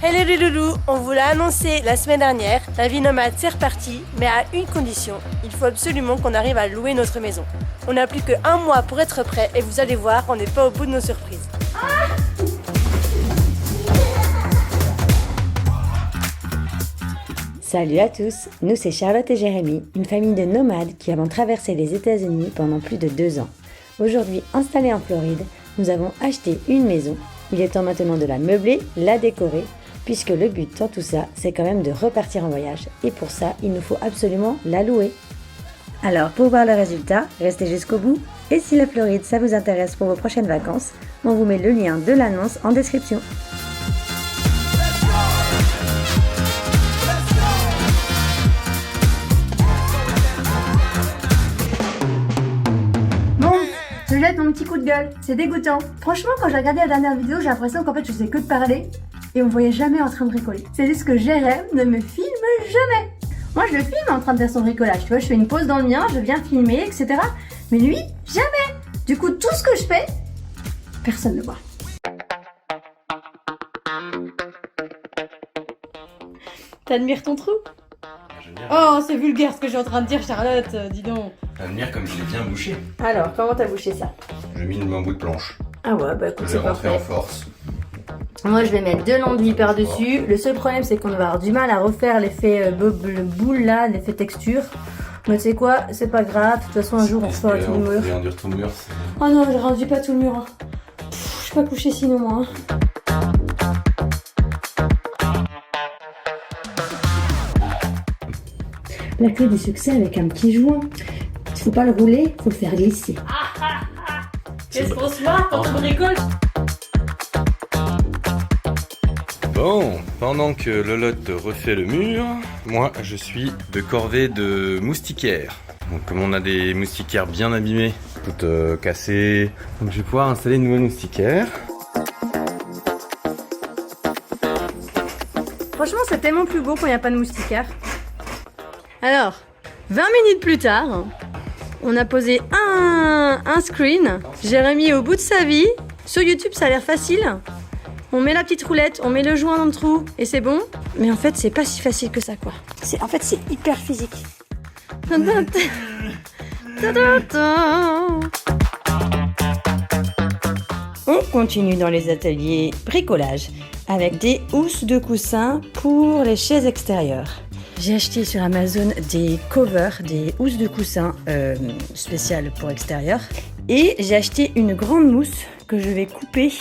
Hello les loulous, on vous l'a annoncé la semaine dernière, la vie nomade c'est reparti, mais à une condition, il faut absolument qu'on arrive à louer notre maison. On n'a plus qu'un mois pour être prêt et vous allez voir, on n'est pas au bout de nos surprises. Salut à tous, nous c'est Charlotte et Jérémy, une famille de nomades qui avons traversé les États-Unis pendant plus de 2 ans. Aujourd'hui installés en Floride, nous avons acheté une maison. Il est temps maintenant de la meubler, la décorer, puisque le but dans tout ça, c'est quand même de repartir en voyage. Et pour ça, il nous faut absolument la louer. Alors, pour voir le résultat, restez jusqu'au bout. Et si la Floride, ça vous intéresse pour vos prochaines vacances, on vous met le lien de l'annonce en description. Je jette mon petit coup de gueule, c'est dégoûtant. Franchement, quand j'ai regardé la dernière vidéo, j'ai l'impression qu'en fait je faisais que de parler et on me voyait jamais en train de bricoler. C'est juste que Jérém ne me filme jamais. Moi je le filme en train de faire son bricolage, tu vois, je fais une pause dans le mien, je viens filmer, etc. Mais lui, jamais. Du coup, tout ce que je fais, personne ne voit. T'admires ton trou? Oh, c'est vulgaire ce que j'ai en train de dire, Charlotte, dis donc. Admire comme je l'ai bien bouché. Alors, comment t'as bouché ça? Je mine un bout de planche. Ah ouais, bah écoute, Je vais c'est rentrer en parfait. force. Moi, je vais mettre 2 l'enduit par-dessus. Le seul problème, c'est qu'on va avoir du mal à refaire l'effet boule là, l'effet texture. Mais tu sais quoi, c'est pas grave. De toute façon, un jour, on refera tout le mur. On endure tout le mur. c'est- Oh non, je rendu pas tout le mur. Hein. Je suis pas couchée sinon, moi. Hein. La clé du succès avec un petit joint. Faut pas le rouler, faut le faire glisser. Qu'est-ce qu'on se marre quand on bricole? Bon, pendant que Lolotte refait le mur, moi je suis de corvée de moustiquaires. Donc comme on a des moustiquaires bien abîmées, toutes cassées, donc je vais pouvoir installer une nouvelle moustiquaire. Franchement, c'est tellement plus beau quand il n'y a pas de moustiquaire. Alors, 20 minutes plus tard, on a posé un screen. Jérémy est au bout de sa vie. Sur YouTube, ça a l'air facile. On met la petite roulette, on met le joint dans le trou et c'est bon. Mais en fait, c'est pas si facile que ça, quoi. En fait, c'est hyper physique. On continue dans les ateliers bricolage avec des housses de coussins pour les chaises extérieures. J'ai acheté sur Amazon des covers, des housses de coussins spéciales pour extérieur. Et j'ai acheté une grande mousse que je vais couper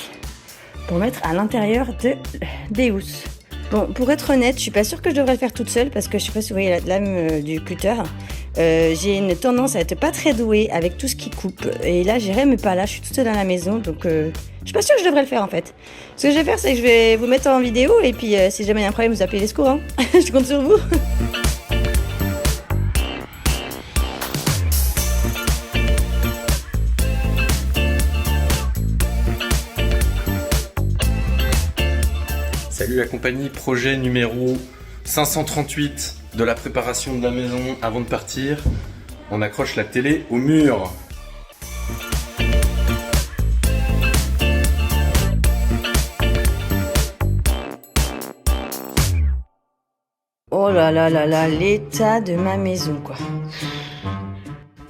pour mettre à l'intérieur des housses. Bon, pour être honnête, je suis pas sûre que je devrais le faire toute seule parce que je sais pas si vous voyez la lame du cutter. J'ai une tendance à être pas très douée avec tout ce qui coupe. Et là, Jérémy n'est pas là, je suis toute seule à la maison, donc je suis pas sûre que je devrais le faire en fait. Ce que je vais faire, c'est que je vais vous mettre en vidéo et puis si jamais il y a un problème, vous appelez les secours. Hein. Je compte sur vous. Salut la compagnie, projet numéro 538 de la préparation de la maison avant de partir. On accroche la télé au mur. Oh là là là là, l'état de ma maison quoi.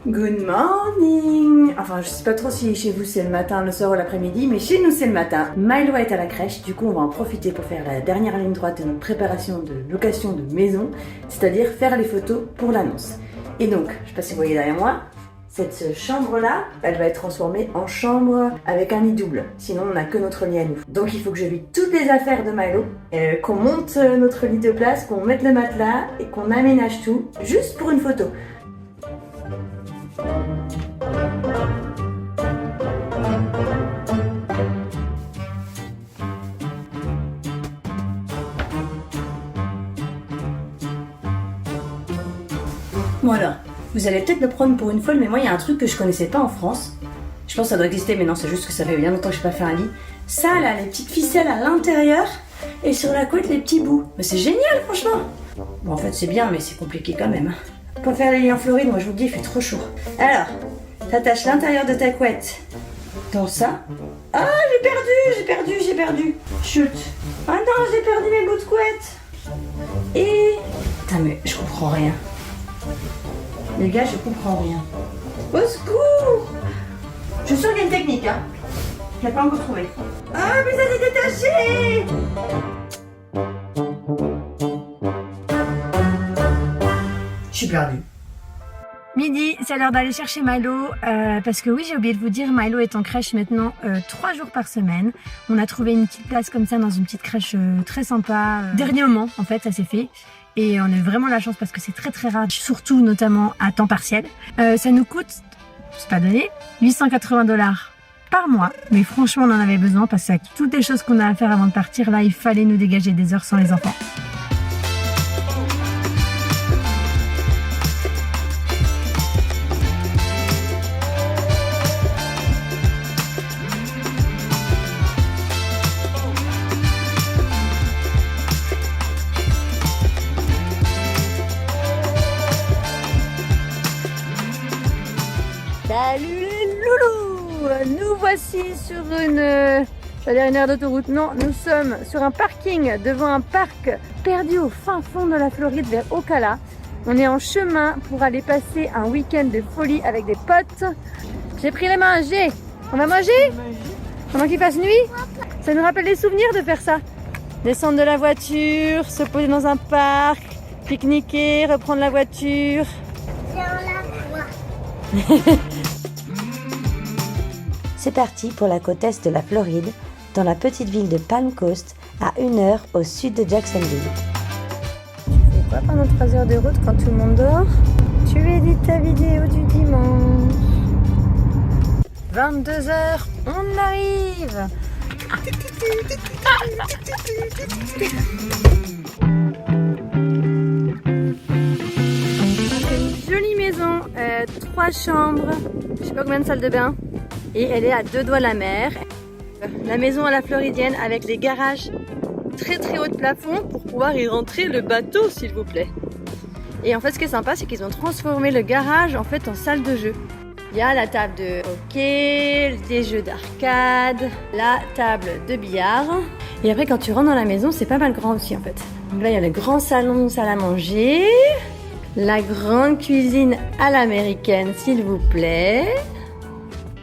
Good morning. Enfin, je sais pas trop si chez vous c'est le matin, le soir ou l'après-midi, mais chez nous c'est le matin. Milo est à la crèche, du coup on va en profiter pour faire la dernière ligne droite de notre préparation de location de maison, c'est-à-dire faire les photos pour l'annonce. Et donc, je sais pas si vous voyez derrière moi, cette chambre-là, elle va être transformée en chambre avec un lit double. Sinon, on n'a que notre lit à nous. Donc, il faut que je vide toutes les affaires de Milo, qu'on monte notre lit de place, qu'on mette le matelas et qu'on aménage tout, juste pour une photo. Bon alors, vous allez peut-être me prendre pour une folle, mais moi il y a un truc que je connaissais pas en France. Je pense que ça doit exister, mais non, c'est juste que ça fait bien longtemps que je n'ai pas fait un lit. Ça là, les petites ficelles à l'intérieur et sur la couette les petits bouts. Mais c'est génial franchement. Bon en fait c'est bien, mais c'est compliqué quand même. Pour faire les lits en Floride, moi je vous le dis, il fait trop chaud. Alors, t'attaches l'intérieur de ta couette Dans ça. Ah, j'ai perdu. Chut. Ah non, j'ai perdu mes bouts de couette. Et... Putain, mais je comprends rien. Les gars, je comprends rien. Au secours! Je suis sûre qu'il y a une technique, hein. Je l'ai pas encore trouvé. Ah, mais ça s'est détaché! Je suis perdue. Midi, c'est l'heure d'aller chercher Milo, parce que oui, j'ai oublié de vous dire, Milo est en crèche maintenant 3 jours par semaine. On a trouvé une petite place comme ça dans une petite crèche très sympa. Dernier moment, en fait, ça s'est fait. Et on a vraiment la chance parce que c'est très très rare, surtout notamment à temps partiel. Ça nous coûte, c'est pas donné, 880 $ par mois. Mais franchement, on en avait besoin parce qu'avec toutes les choses qu'on a à faire avant de partir, là, il fallait nous dégager des heures sans les enfants. Salut les loulous! Nous voici sur une aire d'autoroute. Non, nous sommes sur un parking devant un parc perdu au fin fond de la Floride vers Ocala. On est en chemin pour aller passer un week-end de folie avec des potes. J'ai pris les manger. On va manger? Pendant qu'il fasse nuit? Ça nous rappelle des souvenirs de faire ça. Descendre de la voiture, se poser dans un parc, pique-niquer, reprendre la voiture. C'est parti pour la côte est de la Floride, dans la petite ville de Palm Coast, à 1 heure au sud de Jacksonville. Tu fais quoi pendant 3 heures de route quand tout le monde dort? Tu édites ta vidéo du dimanche. 22 h, on arrive. Une jolie maison, 3 chambres, je sais pas combien de salles de bain. Et elle est à 2 doigts de la mer. La maison à la floridienne avec les garages très très haut de plafond pour pouvoir y rentrer le bateau s'il vous plaît. Et en fait ce qui est sympa c'est qu'ils ont transformé le garage en fait en salle de jeu. Il y a la table de hockey, des jeux d'arcade, la table de billard. Et après quand tu rentres dans la maison c'est pas mal grand aussi en fait. Donc là il y a le grand salon, salle à manger, la grande cuisine à l'américaine s'il vous plaît.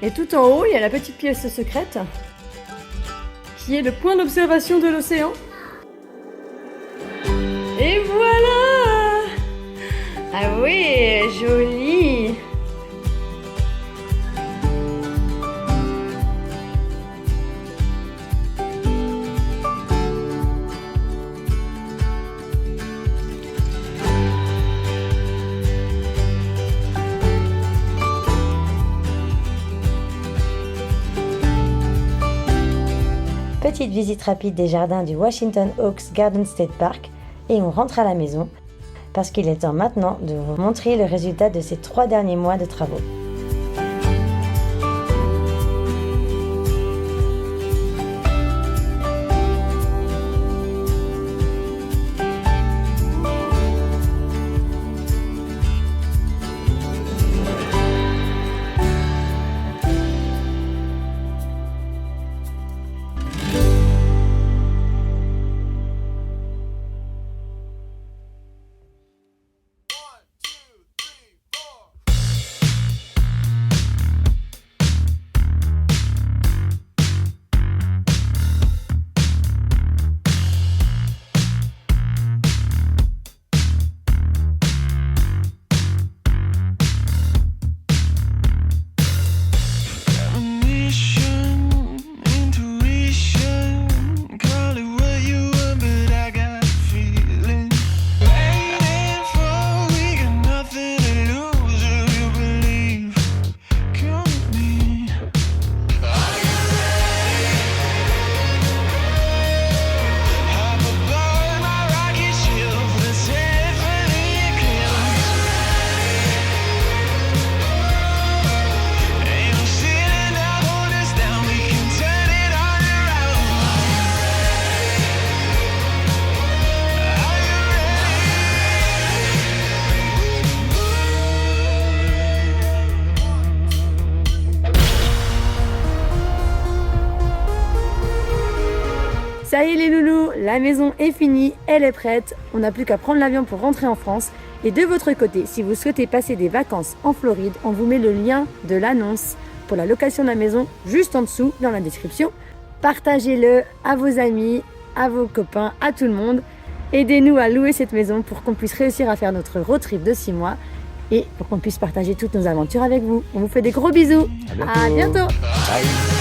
Et tout en haut, il y a la petite pièce secrète qui est le point d'observation de l'océan. Et voilà! Ah oui, joli! Petite visite rapide des jardins du Washington Oaks Garden State Park et on rentre à la maison parce qu'il est temps maintenant de vous montrer le résultat de ces 3 derniers mois de travaux. La maison est finie, elle est prête. On n'a plus qu'à prendre l'avion pour rentrer en France. Et de votre côté, si vous souhaitez passer des vacances en Floride, on vous met le lien de l'annonce pour la location de la maison juste en dessous dans la description. Partagez-le à vos amis, à vos copains, à tout le monde. Aidez-nous à louer cette maison pour qu'on puisse réussir à faire notre road trip de 6 mois et pour qu'on puisse partager toutes nos aventures avec vous. On vous fait des gros bisous. À bientôt. À bientôt. Bye.